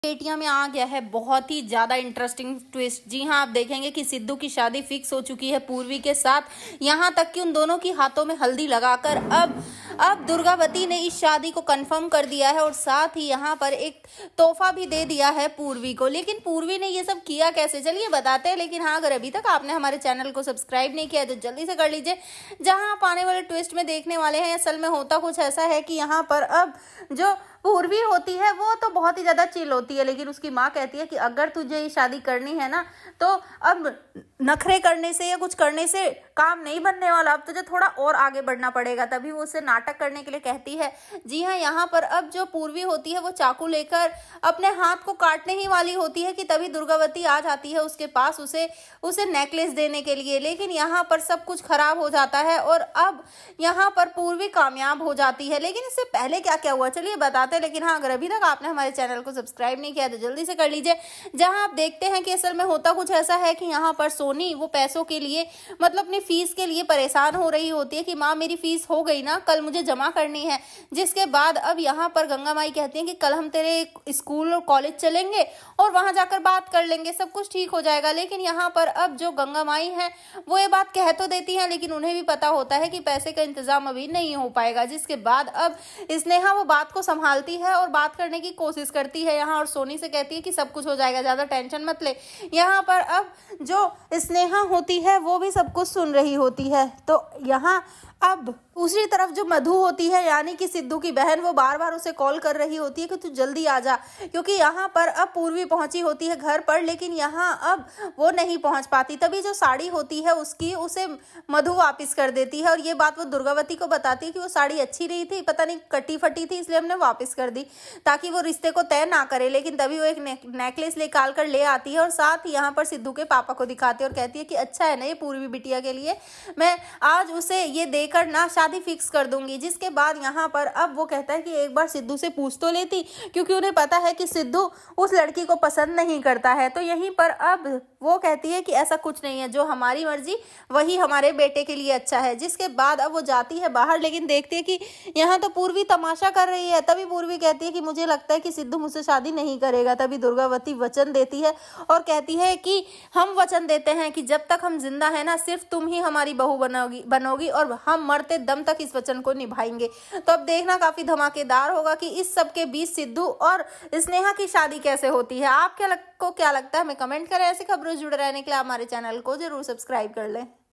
पेटियां में आ गया है बहुत ही ज्यादा इंटरेस्टिंग ट्विस्ट। जी हाँ, आप देखेंगे कि सिद्धू की शादी फिक्स हो चुकी है पूर्वी के साथ, यहाँ तक कि उन दोनों की हाथों में हल्दी लगाकर अब दुर्गावती ने इस शादी को कंफर्म कर दिया है और साथ ही यहाँ पर एक तोहफा भी दे दिया है पूर्वी को। लेकिन पूर्वी ने ये सब किया कैसे, चलिए बताते हैं। लेकिन हाँ, अगर अभी तक आपने हमारे चैनल को सब्सक्राइब नहीं किया तो जल्दी से कर लीजिए। जहाँ आप आने वाले ट्विस्ट में देखने वाले हैं, असल में होता कुछ ऐसा है कि यहाँ पर अब जो पूर्वी होती है वो तो बहुत ही ज्यादा चिल होती है, लेकिन उसकी माँ कहती है कि अगर तुझे ये शादी करनी है ना तो अब नखरे करने से या कुछ करने से काम नहीं बनने वाला, अब तुझे थोड़ा और आगे बढ़ना पड़ेगा। तभी वो उसे नाटक करने के लिए कहती है। जी हाँ, यहाँ पर अब जो पूर्वी होती है वो चाकू लेकर अपने हाथ को काटने ही वाली होती है कि तभी दुर्गावती आ जाती है उसके पास उसे नेकलेस देने के लिए। लेकिन यहाँ पर सब कुछ खराब हो जाता है और अब यहाँ पर पूर्वी कामयाब हो जाती है। लेकिन इससे पहले क्या क्या हुआ चलिए बताते हैं। लेकिन हाँ, अगर अभी तक आपने हमारे चैनल को सब्सक्राइब नहीं किया तो जल्दी से कर लीजिए। जहाँ आप देखते हैं कि असल में होता कुछ ऐसा है कि यहाँ पर सोनी वो पैसों के लिए, मतलब अपनी फीस के लिए परेशान हो रही होती है कि माँ मेरी फीस हो गई ना, कल मुझे जमा करनी है। जिसके बाद अब यहाँ पर गंगा माई कहती हैं कि कल हम तेरे स्कूल और कॉलेज चलेंगे और वहां जाकर बात कर लेंगे, सब कुछ ठीक हो जाएगा। लेकिन यहाँ पर अब जो गंगा माई है वो ये बात कह तो देती है, लेकिन उन्हें भी पता होता है कि पैसे का इंतजाम अभी नहीं हो पाएगा। जिसके बाद अब स्नेहा वो बात को संभालती है और बात करने की कोशिश करती है यहाँ, और सोनी से कहती है कि सब कुछ हो जाएगा, ज्यादा टेंशन मत ले। यहाँ पर अब जो स्नेहा होती है वो भी सब कुछ सुन रही होती है। तो यहाँ अब दूसरी तरफ जो मधु होती है यानी कि सिद्धू की बहन, वो बार बार उसे कॉल कर रही होती है कि तू जल्दी आ जा, क्योंकि यहाँ पर अब पूर्वी पहुंची होती है घर पर, लेकिन यहाँ अब वो नहीं पहुंच पाती। तभी जो साड़ी होती है उसकी उसे मधु वापस कर देती है और ये बात वो दुर्गावती को बताती है कि वो साड़ी अच्छी नहीं थी, पता नहीं कटी फटी थी, इसलिए हमने वापस कर दी ताकि वो रिश्ते को तय ना करे। लेकिन तभी वो एक नेकलेस निकाल कर ले आती है और साथ ही यहाँ पर सिद्धू के पापा को दिखाती है और कहती है कि अच्छा है ना ये पूर्वी बिटिया के लिए, मैं आज उसे ये देकर ना शादी फिक्स कर दूंगी। जिसके बाद यहाँ पर अब वो कहता है कि एक बार सिद्धू से पूछ तो लेती, क्योंकि उन्हें पता है कि सिद्धू उस लड़की को पसंद नहीं करता है। तो यहीं पर अब वो कहती है कि ऐसा कुछ नहीं है, जो हमारी मर्जी वही हमारे बेटे के लिए अच्छा है। जिसके बाद अब वो जाती है बाहर, लेकिन देखती है कि यहाँ तो पूर्वी तमाशा कर रही है। तभी पूर्वी कहती है कि मुझे लगता है कि सिद्धू मुझसे शादी नहीं करेगा। तभी दुर्गावती वचन देती है और कहती है कि हम वचन देते हैं कि जब तक हम जिंदा है ना, सिर्फ तुम ही हमारी बहू बनोगी और हम मरते दम तक इस वचन को निभाएंगे। तो अब देखना काफी धमाकेदार होगा कि इस सब के बीच सिद्धू और स्नेहा की शादी कैसे होती है। आपको क्या लगता है हमें कमेंट करें। ऐसी खबरों से जुड़े रहने के लिए हमारे चैनल को जरूर सब्सक्राइब कर लें।